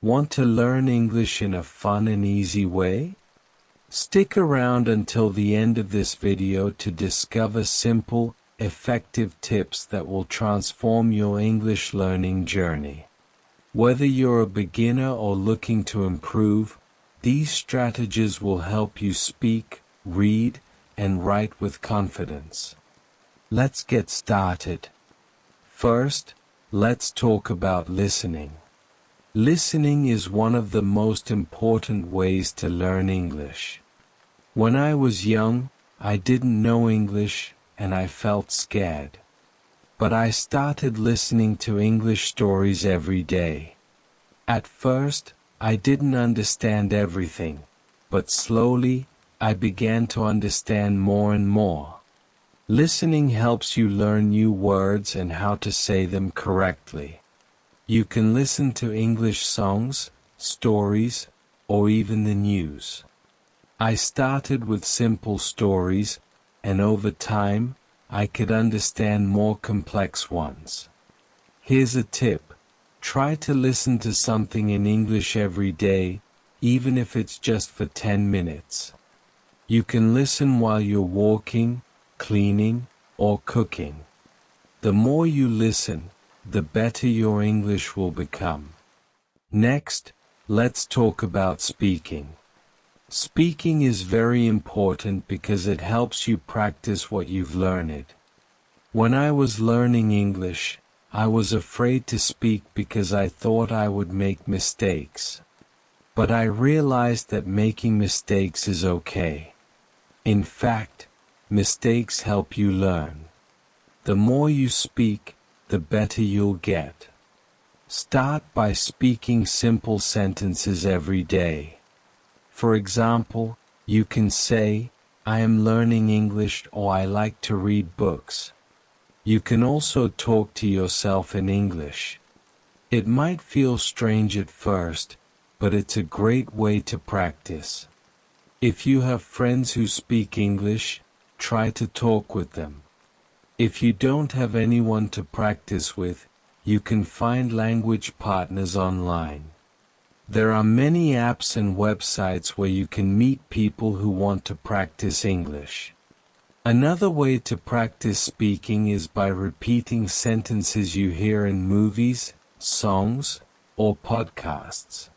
Want to learn English in a fun and easy way? Stick around until the end of this video to discover simple, effective tips that will transform your English learning journey. Whether you're a beginner or looking to improve, these strategies will help you speak, read, and write with confidence. Let's get started. First, let's talk about listening. Listening is one of the most important ways to learn English. When I was young, I didn't know English and I felt scared. But I started listening to English stories every day. At first, I didn't understand everything, but slowly, I began to understand more and more. Listening helps you learn new words and how to say them correctly. You can listen to English songs, stories, or even the news. I started with simple stories, and over time, I could understand more complex ones. Here's a tip. Try to listen to something in English every day, even if it's just for 10 minutes. You can listen while you're walking, cleaning, or cooking. The more you listen, the better your English will become. Next, let's talk about speaking. Speaking is very important because it helps you practice what you've learned. When I was learning English, I was afraid to speak because I thought I would make mistakes. But I realized that making mistakes is okay. In fact, mistakes help you learn. The more you speak, the better you'll get. Start by speaking simple sentences every day. For example, you can say, I am learning English or I like to read books. You can also talk to yourself in English. It might feel strange at first, but it's a great way to practice. If you have friends who speak English, try to talk with them. If you don't have anyone to practice with, you can find language partners online. There are many apps and websites where you can meet people who want to practice English. Another way to practice speaking is by repeating sentences you hear in movies, songs, or podcasts.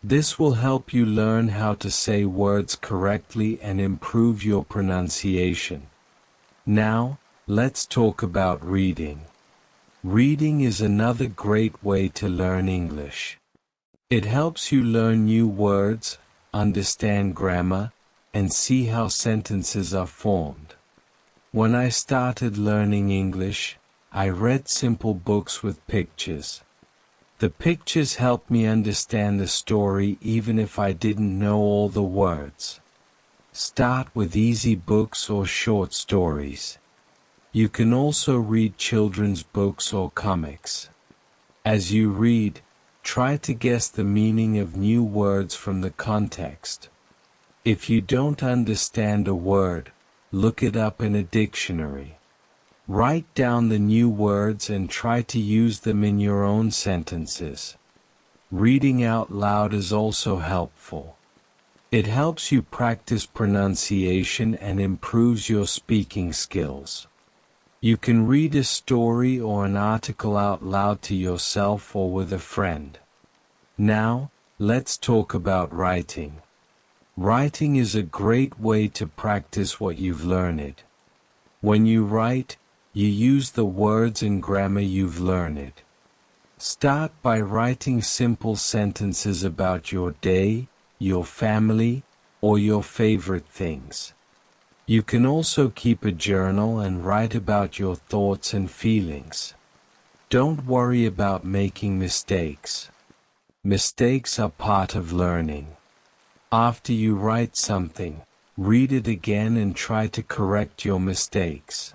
This will help you learn how to say words correctly and improve your pronunciation. Now, let's talk about reading. Reading is another great way to learn English. It helps you learn new words, understand grammar, and see how sentences are formed. When I started learning English, I read simple books with pictures. The pictures helped me understand the story even if I didn't know all the words. Start with easy books or short stories. You can also read children's books or comics. As you read, try to guess the meaning of new words from the context. If you don't understand a word, look it up in a dictionary. Write down the new words and try to use them in your own sentences. Reading out loud is also helpful. It helps you practice pronunciation and improves your speaking skills. You can read a story or an article out loud to yourself or with a friend. Now, let's talk about writing. Writing is a great way to practice what you've learned. When you write, you use the words and grammar you've learned. Start by writing simple sentences about your day, your family, or your favorite things. You can also keep a journal and write about your thoughts and feelings. Don't worry about making mistakes. Mistakes are part of learning. After you write something, read it again and try to correct your mistakes.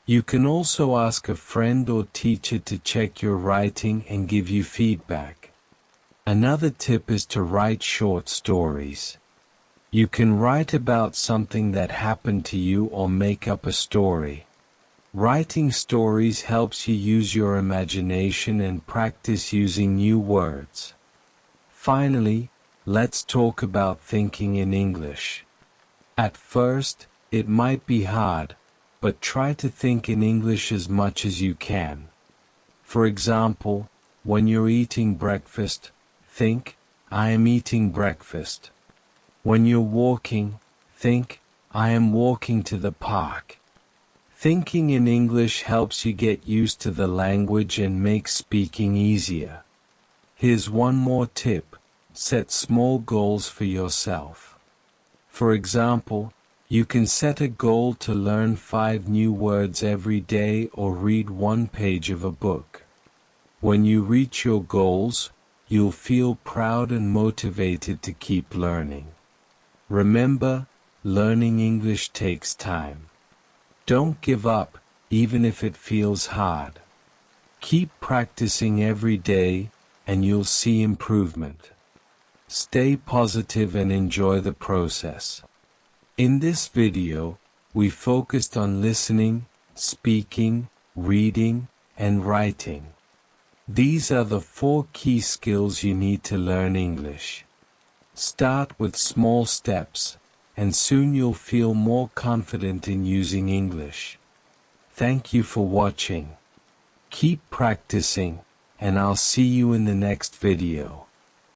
You can also ask a friend or teacher to check your writing and give you feedback. Another tip is to write short stories. You can write about something that happened to you or make up a story. Writing stories helps you use your imagination and practice using new words. Finally, let's talk about thinking in English. At first, it might be hard, but try to think in English as much as you can. For example, when you're eating breakfast, think, I am eating breakfast. When you're walking, think, I am walking to the park. Thinking in English helps you get used to the language and makes speaking easier. Here's one more tip: set small goals for yourself. For example, you can set a goal to learn 5 new words every day or read 1 page of a book. When you reach your goals, you'll feel proud and motivated to keep learning. Remember, learning English takes time. Don't give up, even if it feels hard. Keep practicing every day, and you'll see improvement. Stay positive and enjoy the process. In this video, we focused on listening, speaking, reading, and writing. These are the 4 key skills you need to learn English. Start with small steps, and soon you'll feel more confident in using English. Thank you for watching. Keep practicing, and I'll see you in the next video.